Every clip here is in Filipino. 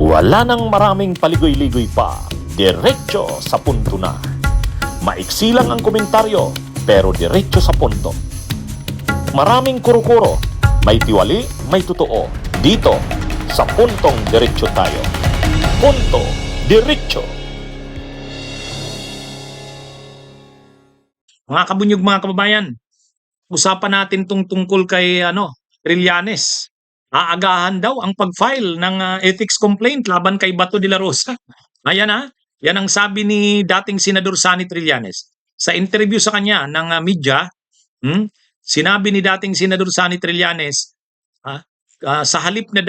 Wala nang maraming paligoy-ligoy pa, diretso sa punto na. Maiksi lang ang komentaryo, pero diretso sa punto. Maraming kuro-kuro, may tiwali, may totoo. Dito, sa puntong diretso tayo. Punto, diretso. Mga kabunyog, mga kababayan, usapan natin tungkol kay Trillanes. Aagahan daw ang pag-file ng ethics complaint laban kay Bato de la Rosa. Ayan yan ang sabi ni dating Senador Sonny Trillanes. Sa interview sa kanya ng media, sinabi ni dating Senador Sonny Trillanes, sa halip na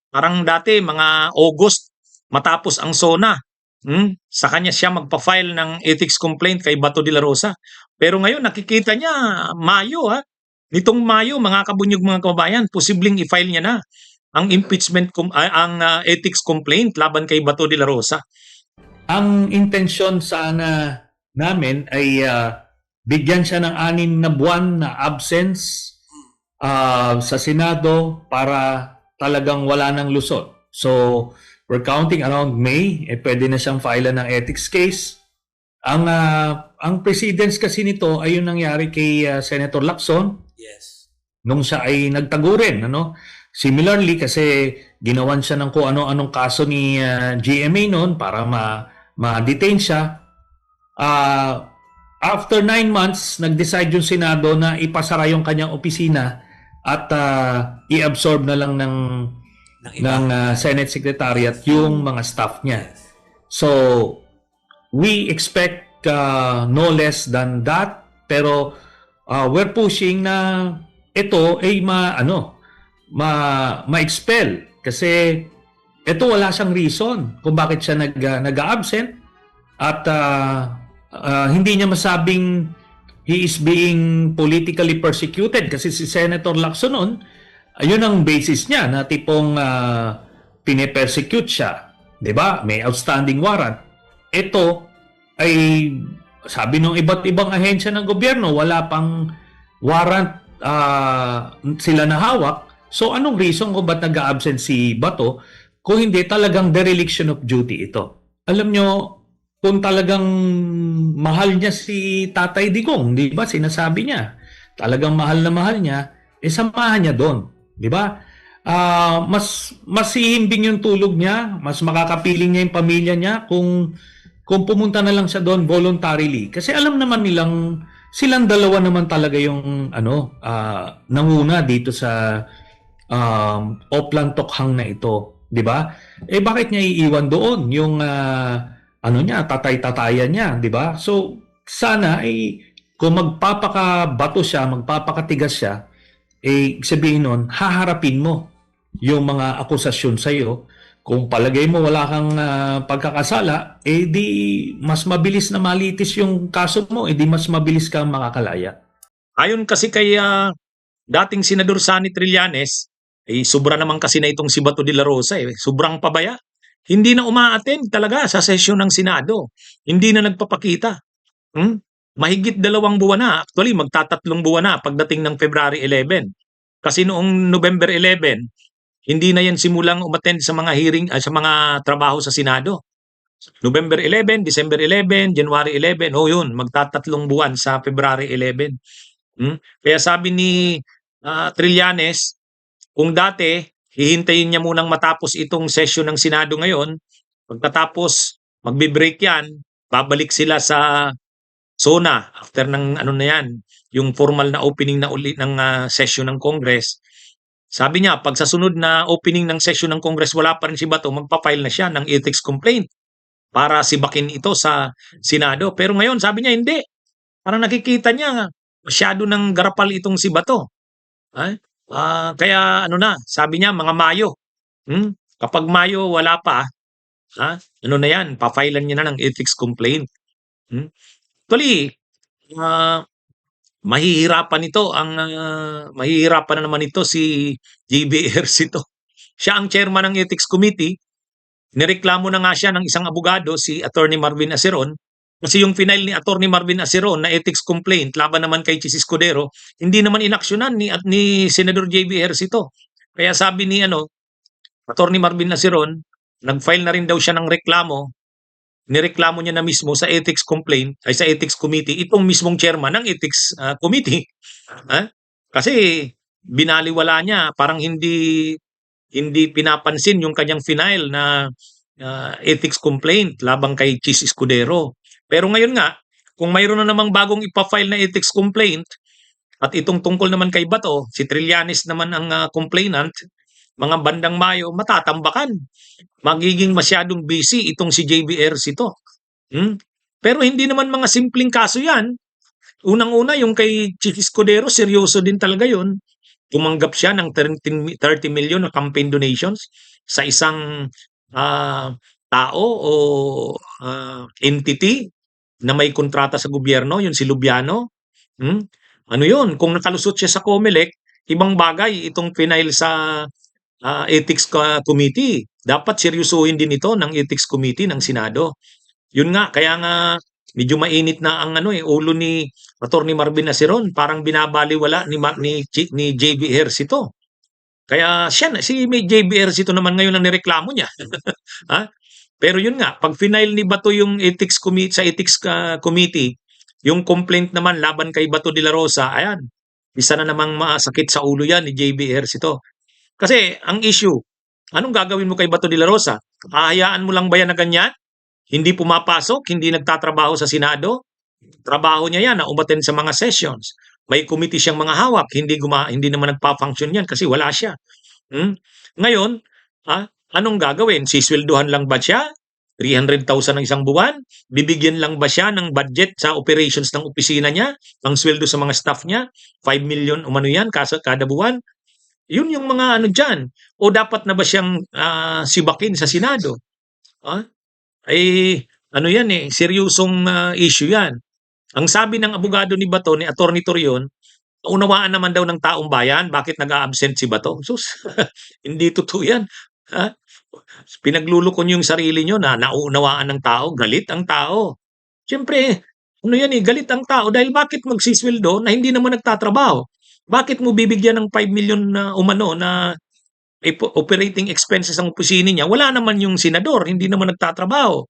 parang dati mga August matapos ang SONA, sa kanya siya magpa-file ng ethics complaint kay Bato de la Rosa. Pero ngayon nakikita niya Mayo nitong Mayo, mga kabunyog, mga kababayan, posibleng i-file niya na ang ethics complaint laban kay Bato de la Rosa. Ang intensyon sana namin ay bigyan siya ng 6 na buwan na absence sa Senado para talagang wala ng lusot. So, we're counting around May, pwede na siyang file ng ethics case. Ang precedence kasi nito ay yung nangyari kay Senator Lacson. Yes. Nung siya ay nagtagurin, Similarly, kasi ginawan siya ng kung ano-anong kaso ni GMA noon para ma-detain siya. After 9 months, nag-decide yung Senado na ipasara yung kanyang opisina at i-absorb na lang ng Senate Secretariat yung mga staff niya. So, we expect no less than that, pero we're pushing na ito ay ma-expel kasi ito wala siyang reason kung bakit siya nag-absent at hindi niya masabing he is being politically persecuted kasi si Senator Lacson noon, ayun ang basis niya na tipong pine-persecute siya, 'di ba? May outstanding warrant. Ito ay sabi ng iba't ibang ahensya ng gobyerno, wala pang warrant sila na hawak. So anong reason kung ba't nag-absent si Bato kung hindi talagang dereliction of duty ito? Alam nyo, kung talagang mahal niya si Tatay Digong, di ba? Sinasabi niya, talagang mahal na mahal niya, samahan niya doon, di ba? Mas hihimbing yung tulog niya, mas makakapiling niya yung pamilya niya kung pumunta na lang siya doon voluntarily. Kasi alam naman nilang silang dalawa naman talaga yung nanguna dito sa Oplan Tokhang na ito, 'di ba? Bakit niya iiwan doon yung tatay-tatayan niya, 'di ba? So sana kung magpapakabato siya, magpapakatigas siya, sabihin nun, haharapin mo yung mga akusasyon sa iyo. Kung palagay mo wala kang pagkakasala, di mas mabilis na malitis yung kaso mo, di mas mabilis kang makakalaya. Ayon kasi kay dating Senador Sonny Trillanes, sobra naman kasi na itong si Bato de la Rosa, sobrang pabaya. Hindi na uma-attend talaga sa sesyon ng Senado. Hindi na nagpapakita. Mahigit 2 buwan na. Actually, magtatatlong buwan na pagdating ng February 11. Kasi noong November 11, hindi na yan simulang umattend sa mga hearing, sa mga trabaho sa Senado. November 11, December 11, January 11, yun, magtatatlong buwan sa February 11. Kaya sabi ni Trillanes, kung dati, hihintayin niya munang matapos itong session ng Senado ngayon, pagkatapos, magbe-break yan, babalik sila sa SONA after ng yung formal na opening na uli ng session ng Congress. Sabi niya, pag sa sunod na opening ng session ng Congress wala pa rin si Bato, magpa-file na siya ng ethics complaint para sibakin ito sa Senado. Pero ngayon, sabi niya, hindi. Parang nakikita niya, masyado ng garapal itong si Bato. Kaya sabi niya, mga Mayo. Kapag Mayo wala pa, na yan, pa-filean niya na ng ethics complaint. Actually, mahihirapan na naman ito si JBRC ito. Siya ang chairman ng Ethics Committee. Nireklamo na nga siya ng isang abogado, si Attorney Marvin Aceron, kasi yung final ni Attorney Marvin Aceron na ethics complaint laban naman kay Chis Escudero, hindi naman inaksyonan ni Senador JBRC ito. Kaya sabi ni Attorney Marvin Aceron, nag-file na rin daw siya ng reklamo, nireklamo niya na mismo sa ethics complaint ay sa ethics committee itong mismong chairman ng ethics committee. Ha? Kasi binaliwala niya, parang hindi pinapansin yung kanyang final na ethics complaint labang kay Chis Escudero. Pero ngayon nga, kung mayroon na namang bagong ipa-file na ethics complaint at itong tungkol naman kay Bato, si Trillanes naman ang complainant, mga bandang Mayo, matatambakan. Magiging masyadong busy itong si JBRC to. Hmm? Pero hindi naman mga simpleng kaso yan. Unang-una, yung kay Chief Escudero, seryoso din talaga yun. Tumanggap siya ng 30 million na campaign donations sa isang tao o entity na may kontrata sa gobyerno, yun si Lubiano. Hmm? Ano yun? Kung nakalusot siya sa COMELEC, ibang bagay itong pinail sa ethics committee. Dapat seryosohin din ito ng ethics committee ng Senado. Yun nga, kaya nga medyo mainit na ang ulo ni Attorney Marvin Naceron, parang binabaliwala ni JB Ejercito. Kaya si JB Ejercito naman ngayon ang nireklamo niya. Ha? Pero yun nga, pag final ni Bato yung ethics committee sa ethics committee, yung complaint naman laban kay Bato de la Rosa, ayan, isa na namang masakit sa ulo yan ni JB Ejercito. Kasi ang issue, anong gagawin mo kay Bato de la Rosa? Hahayaan mo lang ba yan na ganyan? Hindi pumapasok, hindi nagtatrabaho sa Senado. Trabaho niya yan na umattend sa mga sessions. May committee siyang mga hawak, hindi naman nagpa-function yan kasi wala siya. Ngayon, anong gagawin? Sisweldohan lang ba siya? 300,000 ang isang buwan? Bibigyan lang ba siya ng budget sa operations ng opisina niya? Ang sweldo sa mga staff niya? 5 million umano yan kada buwan? Yun yung mga dyan. O dapat na ba siyang sibakin sa Senado? Yan seryosong issue yan. Ang sabi ng abogado ni Bato, ni Attorney Torion, unawaan naman daw ng taong bayan, bakit nag-a-absent si Bato? Sus, hindi totoo yan. Ha? Pinagluloko niyo yung sarili niyo na nauunawaan ng tao, galit ang tao. Siyempre, galit ang tao dahil bakit magsisweldo na hindi naman nagtatrabaho? Bakit mo bibigyan ng 5 million na umano na operating expenses ang opisina niya? Wala naman yung senador, hindi naman nagtatrabaho.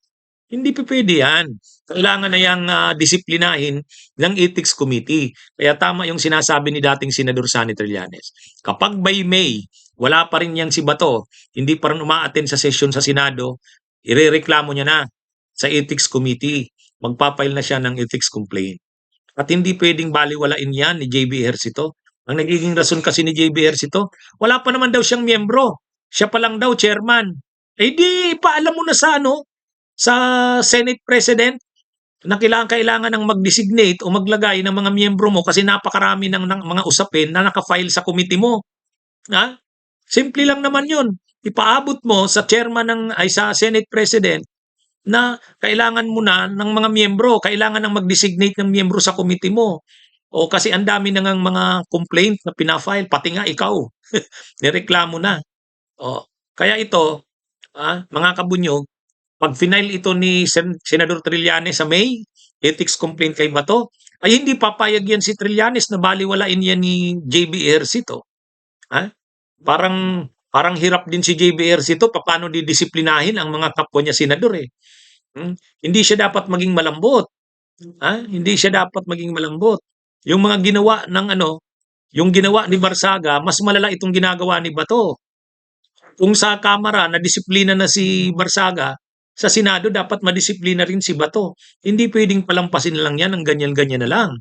Hindi pa pwede yan. Kailangan na yung disiplinahin ng ethics committee. Kaya tama yung sinasabi ni dating Senador Sonny Trillanes. Kapag by May, wala pa rin yang si Bato, hindi pa rin umaattend sa session sa Senado, irereklamo niya na sa ethics committee. Magpapail na siya ng ethics complaint. At hindi pwedeng baliwalain yan ni JB Ejercito. Ang nagiging rason kasi ni JB Ejercito, wala pa naman daw siyang miyembro. Siya pa lang daw chairman. Eh di, paalam mo na sa Senate President na kailangan ng mag-designate o maglagay ng mga miyembro mo kasi napakarami ng mga usapin na naka-file sa committee mo. Ha? Simple lang naman yun. Ipaabot mo sa chairman sa Senate President na kailangan mo na ng mga miyembro, kailangan ng mag-designate ng miyembro sa committee mo. O kasi ang dami na ng mga complaint na pinafile, pati nga ikaw, nireklamo na. O, kaya ito, mga kabunyog, pag final ito ni Senador Trillanes sa May, ethics complaint kay Bato, ay hindi papayag yan si Trillanes na baliwalain yan ni JB Ejercito. Parang hirap din si JB Ejercito paano didisiplinahin ang mga kapwa niya senador eh. Hindi siya dapat maging malambot. Hindi siya dapat maging malambot. Yung mga ginawa yung ginawa ni Barsaga, mas malala itong ginagawa ni Bato. Kung sa Kamara na disiplina na si Barsaga, sa Senado dapat madisiplina rin si Bato. Hindi pwedeng palampasin lang yan ng ganyan-ganyan na lang.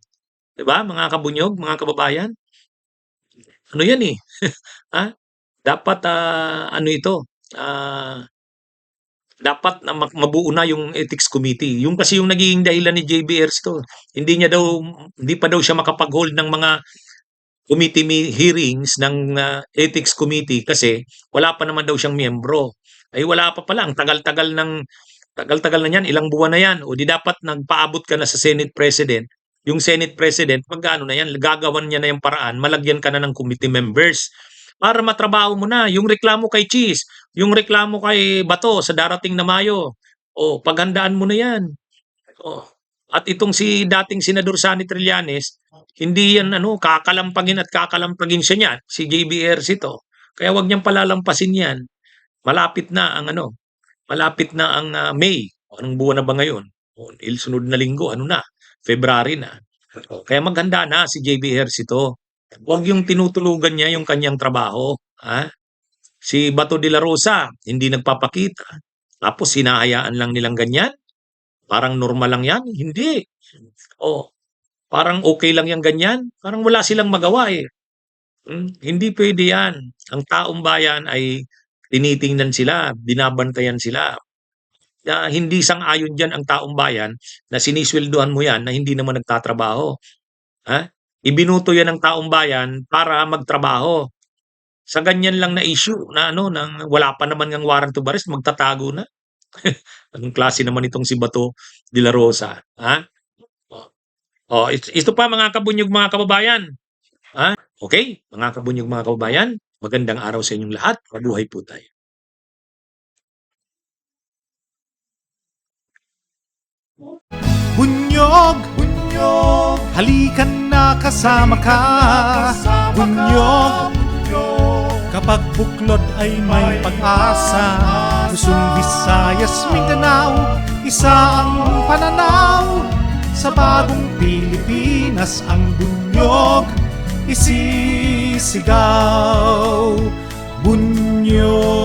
'Di ba, mga kabunyog, mga kababayan? Ano yan eh. Dapat dapat na mabuo na yung ethics committee. Yung kasi yung naging dahilan ni JBRs to. Hindi pa daw siya makapag-hold ng mga committee hearings ng ethics committee kasi wala pa naman daw siyang miyembro. Ay wala pa pala, ang tagal-tagal na yan, ilang buwan na yan. O di dapat nagpaabot ka na sa Senate President. Yung Senate President, magkano na yan, gagawan niya na yung paraan, malagyan ka na ng committee members para matrabaho mo na. Yung reklamo kay Cheese, yung reklamo kay Bato sa darating na Mayo, o paghandaan mo na yan. At itong si dating Senador Sonny Trillanes, hindi yan kakalampagin siya niyan, si JB Ejercito. Kaya wag niyang palalampasin yan. Malapit na ang malapit na ang May. Anong buwan na ba ngayon? Sunod na linggo, ano na? February na. Kaya maghanda na si JB Ejercito. Huwag yung tinutulugan niya yung kanyang trabaho. Ha? Si Bato de la Rosa, hindi nagpapakita. Tapos hinahayaan lang nilang ganyan. Parang normal lang yan. Hindi. O, parang okay lang yan ganyan. Parang wala silang magawa eh. Hindi pwede yan. Ang taong bayan ay tinitingnan sila, binabantayan sila. Hindi sang-ayon dyan ang taong bayan na sinisweldohan mo yan na hindi naman nagtatrabaho. Ha? Ibinuto yan ng taong bayan para magtrabaho. Sa ganyan lang na issue na ano, nang wala pa naman ng warrant of arrest, magtatago na. Anong klase naman itong si Bato de la Rosa? Ha? Ito pa mga kabunyog mga kababayan. Ha? Okay, mga kabunyog mga kababayan, magandang araw sa inyong lahat. Mabuhay po tayo. Bunyog, bunyog, halikan na kasama ka. Bunyog, kapag buklod ay may pag-asa. Luzon, Visayas, Mindanao, isa ang pananaw. Sa bagong Pilipinas ang bunyog isisigaw. Bunyog.